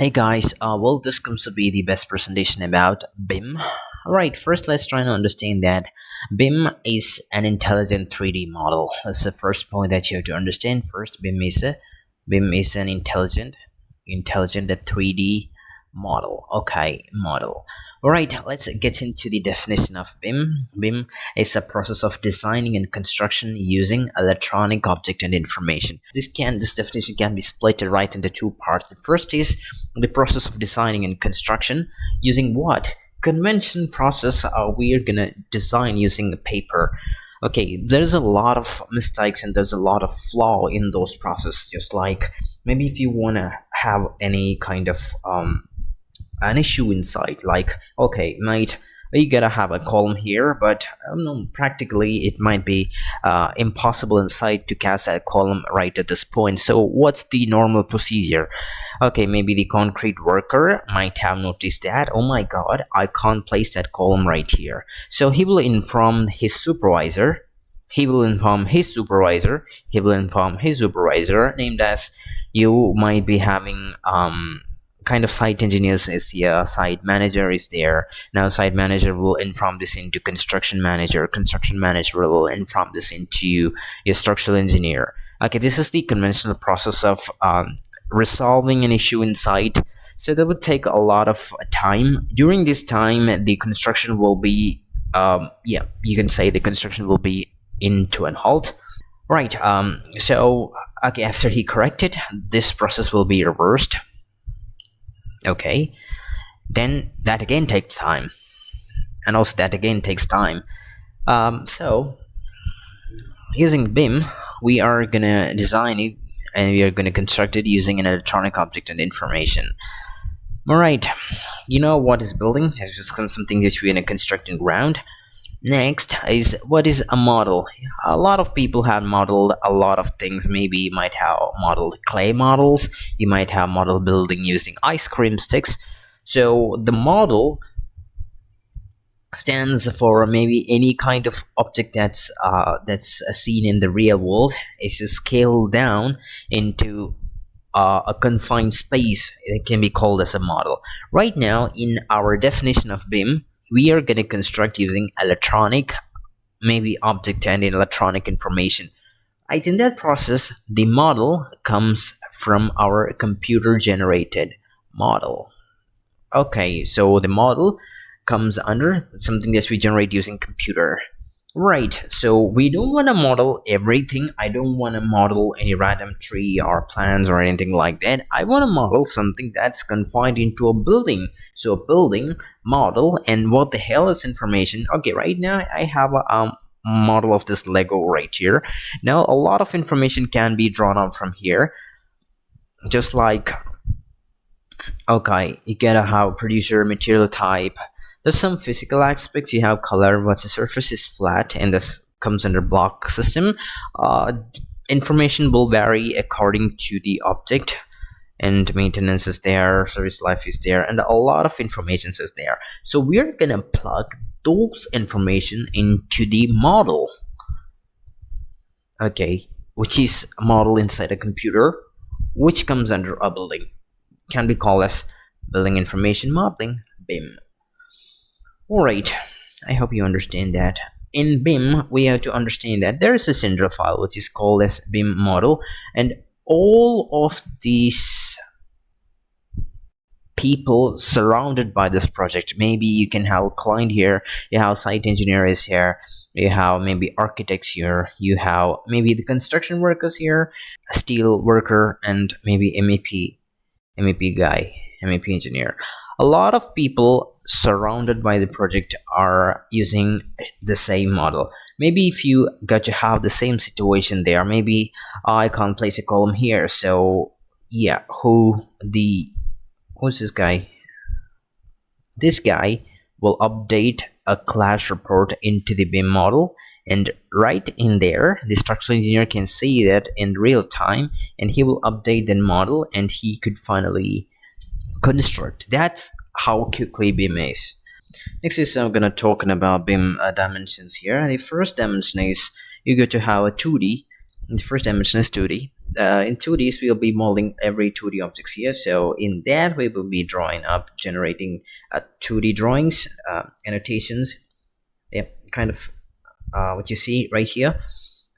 Hey guys, well, this comes to be the best presentation about BIM. Alright, first let's try to understand that BIM is an intelligent 3D model. That's the first point that you have to understand. First, BIM is an intelligent 3D model. Okay, model. Alright, let's get into the definition of BIM. BIM is a process of designing and construction using electronic object and information. This definition can be split right into two parts. The first is the process of designing and construction using what? Convention process. We are gonna design using the paper. Okay, there's a lot of mistakes and there's a lot of flaw in those processes. Just like maybe if you wanna have any kind of an issue inside, like, okay, mate, you gotta have a column here, but no, practically it might be impossible inside to cast that column right at this point. So what's the normal procedure? Okay, maybe the concrete worker might have noticed that, oh my god, I can't place that column right here. So he will inform his supervisor, he will inform his supervisor, named as, you might be having kind of site engineers is here, site manager is there. Now site manager will inform this into construction manager will inform this into your structural engineer. Okay, this is the conventional process of resolving an issue in site. So that would take a lot of time. During this time, the construction will be you can say the construction will be into an halt, right? So okay, after he corrected, this process will be reversed. Okay, then that again takes time, and also that again takes time. So using BIM, we are gonna design it and we are gonna construct it using an electronic object and information. All right, you know what is building? It's just something that we're gonna construct in ground. Next is, what is a model? A lot of people have modeled a lot of things. Maybe you might have modeled clay models, you might have model building using ice cream sticks. So the model stands for maybe any kind of object that's seen in the real world. It's scaled down into a confined space. It can be called as a model. Right now, in our definition of BIM, we are going to construct using electronic, maybe object and electronic information. Right, in that process, the model comes from our computer generated model. Okay, so the model comes under something that we generate using computer. Right, so we don't want to model everything. I don't want to model any random tree or plants or anything like that. I want to model something that's confined into a building. So a building model, and what the hell is information? Okay, right now I have a model of this Lego right here. Now a lot of information can be drawn out from here, just like, okay, you gotta have producer, material type. There's some physical aspects. You have color, what's the surface is flat, and this comes under block system. Information will vary according to the object, and maintenance is there, service life is there, and a lot of information is there. So we're gonna plug those information into the model, okay, which is a model inside a computer, which comes under a building, can be called as building information modeling, BIM. Alright, I hope you understand that. In BIM, we have to understand that there is a central file which is called as BIM model, and all of these people surrounded by this project. Maybe you can have a client here, you have site engineers here, you have maybe architects here, you have maybe the construction workers here, a steel worker, and maybe MEP guy, MEP engineer. A lot of people surrounded by the project are using the same model. Maybe if you got to have the same situation there, maybe I can't place a column here. So yeah, who's this guy? This guy will update a clash report into the BIM model, and right in there the structural engineer can see that in real time, and he will update the model and he could finally construct. That's how quickly BIM is. Next is I'm gonna talking about BIM dimensions here. The first dimension is you get to have a 2D. The first dimension is 2D. in 2Ds we'll be modeling every 2D objects here. So in that we will be drawing up, generating 2D drawings, annotations, yep, kind of what you see right here.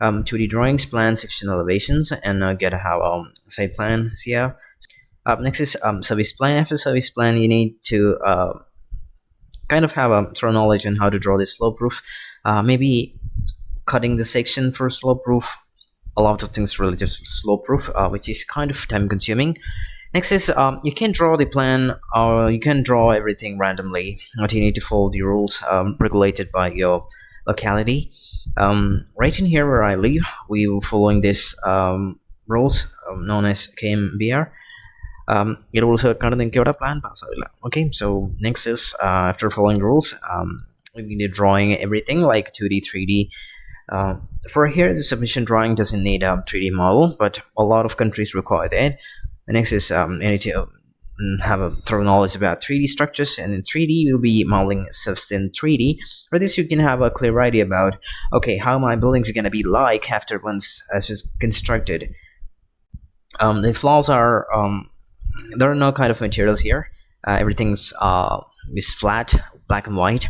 2D drawings, plan, section elevations, and get how site plan here. Up next is service plan. After service plan, you need to kind of have a thorough knowledge on how to draw this slope roof. Maybe cutting the section for slope roof, a lot of things related to slope roof, which is kind of time consuming. Next is you can draw the plan, or you can draw everything randomly, but you need to follow the rules regulated by your locality. Right in here where I live, we were following this rules known as KMBR. It also കടന്നിവിടെ plan പാസ്സാവില്ല. Okay, so next is after following the rules, we need drawing everything like 2D, 3D. For here, the submission drawing doesn't need a 3D model, but a lot of countries require that. The next is you need to have a thorough knowledge about 3D structures, and in 3D we'll be modeling stuff in 3D. For this, you can have a clear idea about, okay, how my buildings are going to be like after once it's constructed. The flaws are there are no kind of materials here. Everything's is flat, black and white.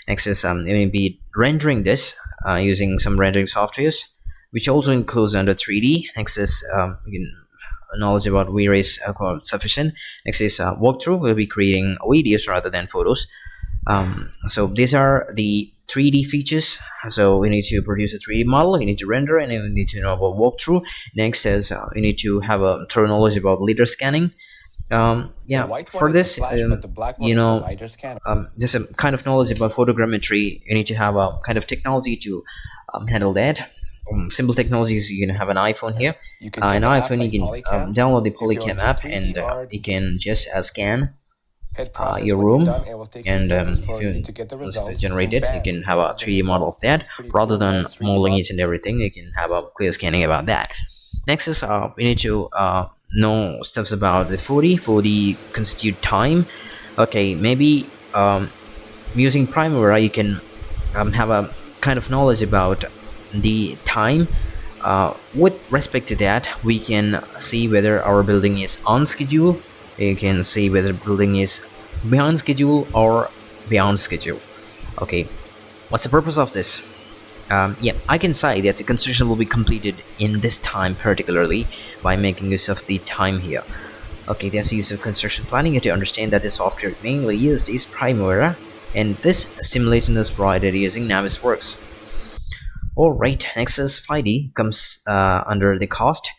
Next is you may be rendering this using some rendering softwares, which also includes under 3D. Next is knowledge about V-Ray is sufficient. Next is walkthrough. We'll be creating videos rather than photos. So these are the 3D features. So we need to produce a 3D model, you need to render, and you need to know about walkthrough. Next is you need to have a thorough knowledge about leader scanning. Yeah, for this, you know, just a kind of knowledge about photogrammetry. You need to have a kind of technology to handle that. Simple technologies, you can have an iPhone here. An iPhone, you can download the Polycam app, and you can just scan your room, and if you generate it, you can have a 3D model of that. Rather than modeling each and everything, you can have a clear scanning about that. Next is we need to know stuff about the 4D constitute time. Okay, maybe using Primavera you can have a kind of knowledge about the time. With respect to that, we can see whether our building is on schedule. You can see whether the building is behind schedule or beyond schedule. Okay, what's the purpose of this? Yeah, I can say that the construction will be completed in this time, particularly by making use of the time here. Okay, that's the use of construction planning. You have to understand that the software mainly used is Primavera, and this simulation is provided using Navisworks. Alright, next is 5D comes under the cost.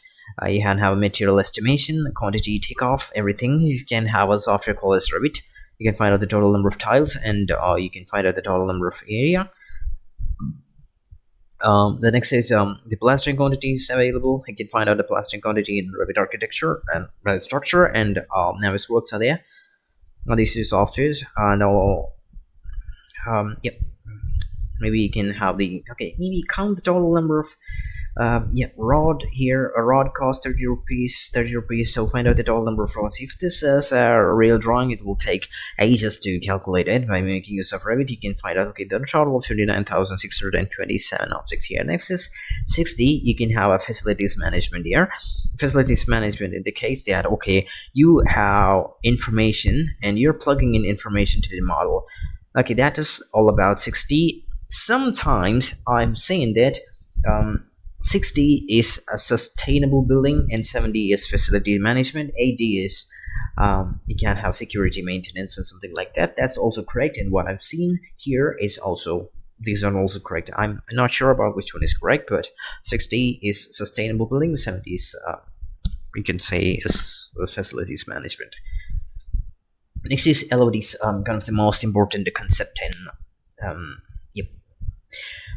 You can have a material estimation, quantity takeoff, everything. You can have a software called as Revit. You can find out the total number of tiles, and you can find out the total number of area. The next is the plastering quantities available. You can find out the plastering quantity in Revit architecture and Revit structure, and Navisworks are there. These two softwares, and yep. Maybe you can have the, okay, maybe count the total number of yeah, rod here. A rod costs 30 rupees, so find out the total number of rods. If this is a real drawing, it will take ages to calculate it. By making use of Revit, you can find out, okay, the total of 29,627 objects here. Next is 6D. You can have a facilities management here. Facilities management indicates that, okay, you have information and you're plugging in information to the model. Okay, that is all about 6D. Sometimes I'm saying that 6D is a sustainable building and 7D is facility management. 8D is you can have security maintenance and something like that. That's also correct, and what I've seen here is also, these are also correct. I'm not sure about which one is correct, but 6D is sustainable building, 7D is you can say is facilities management. Next is LODs, kind of the most important concept in yep.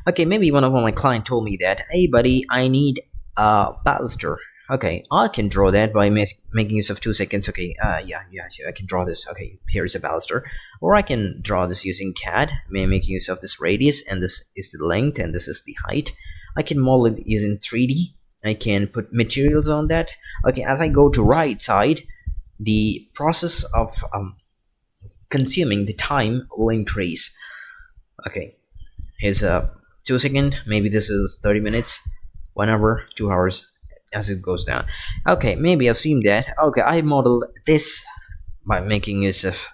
Okay, maybe one of my client told me that, hey buddy, I need a baluster. Okay, I can draw that by making use of 2 seconds. Okay, yeah, I can draw this. Okay, here is a baluster. Or I can draw this using CAD, making use of this radius, and this is the length, and this is the height. I can model it using 3D. I can put materials on that. Okay, as I go to right side, the process of consuming the time will increase. Okay, here's a 2 second, maybe this is 30 minutes, 1 hour, 2 hours, as it goes down. Okay, maybe assume that, okay, I modeled this by making use of,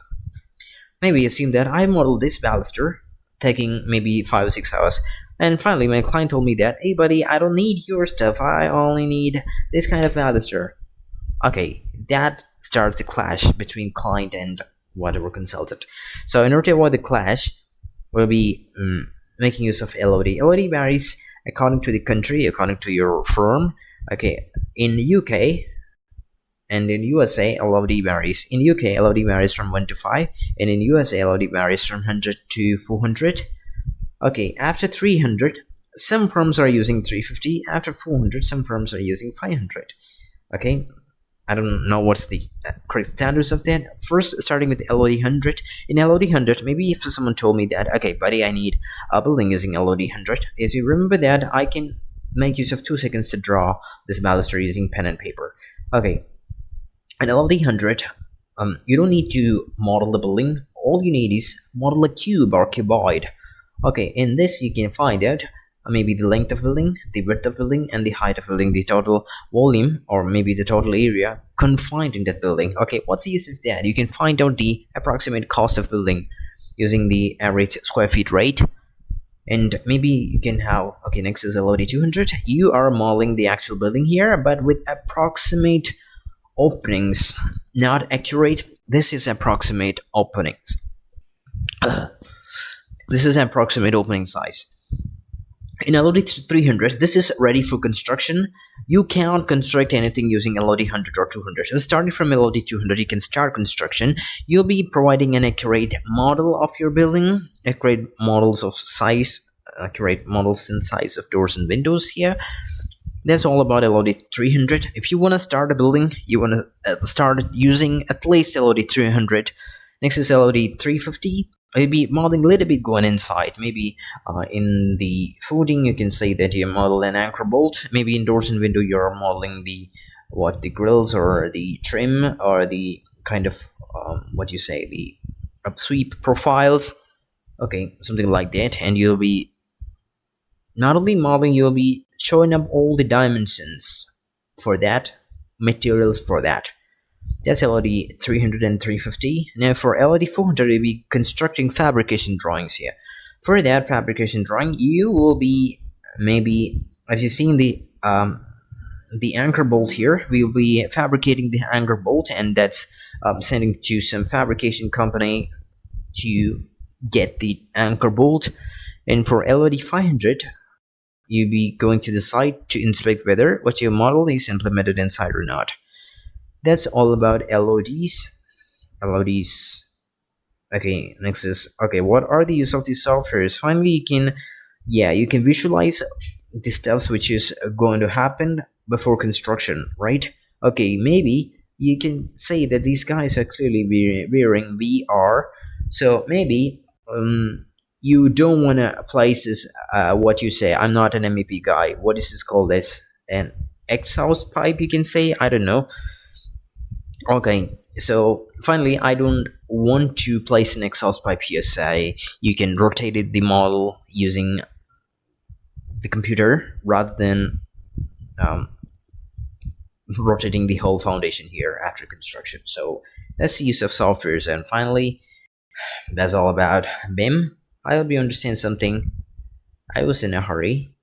maybe assume that I modeled this baluster taking maybe 5 or 6 hours, and finally my client told me that, hey buddy, I don't need your stuff, I only need this kind of baluster. Okay, that starts the clash between client and whatever consultant. So in order to avoid the clash, we'll be making use of LOD. LOD varies according to the country, according to your firm. Okay, in UK and in USA, LOD varies. In UK, LOD varies from 1 to 5, and in USA, LOD varies from 100 to 400. Okay, after 300, some firms are using 350. After 400, some firms are using 500. Okay, I don't know what's the correct standards of that. First, starting with LOD 100. In LOD 100, maybe if someone told me that, okay, buddy, I need a building using LOD 100. As you remember that, I can make use of 2 seconds to draw this baluster using pen and paper. Okay, in LOD 100, you don't need to model the building. All you need is model a cube or cuboid. Okay, in this you can find out maybe the length of building, the width of building, and the height of building, the total volume or maybe the total area confined in that building. Okay, what's the use of that? You can find out the approximate cost of building using the average square feet rate, and maybe you can have, okay, next is LOD 200. You are modeling the actual building here, but with approximate openings, not accurate. This is approximate openings. This is approximate opening size. In LOD 300, this is ready for construction. You cannot construct anything using LOD 100 or 200. So starting from LOD 200, you can start construction. You'll be providing an accurate model of your building, accurate models of size, accurate models and size of doors and windows here. That's all about LOD 300. If you want to start a building, you want to start using at least LOD 300. Next is LOD 350. Maybe modeling a little bit going inside. Maybe in the footing you can say that you model an anchor bolt. Maybe in doors and window you're modeling the grills or the trim or the kind of the sweep profiles. Okay, something like that. And you'll be not only modeling, you'll be showing up all the dimensions for that, materials for that. That's LOD 300 and 350. Now for LOD 400, you'll be constructing fabrication drawings here. For that fabrication drawing, you will be maybe, as you see in the anchor bolt here, we will be fabricating the anchor bolt, and that's sending to some fabrication company to get the anchor bolt. And for LOD 500, you'll be going to the site to inspect whether what your model is implemented inside or not. That's all about LODs. Okay, next is, okay, what are the use of these softwares? Finally, you can visualize the steps which is going to happen before construction, right? Okay, maybe you can say that these guys are clearly wearing VR, so maybe you don't want to place this, what you say, I'm not an MEP guy, what is this called, as an exhaust pipe, you can say, I don't know. Okay, so finally, I don't want to place an exhaust pipe here. Say you can rotate the model using the computer rather than rotating the whole foundation here after construction. So that's the use of softwares. And finally, that's all about BIM. I hope you understand something. I was in a hurry.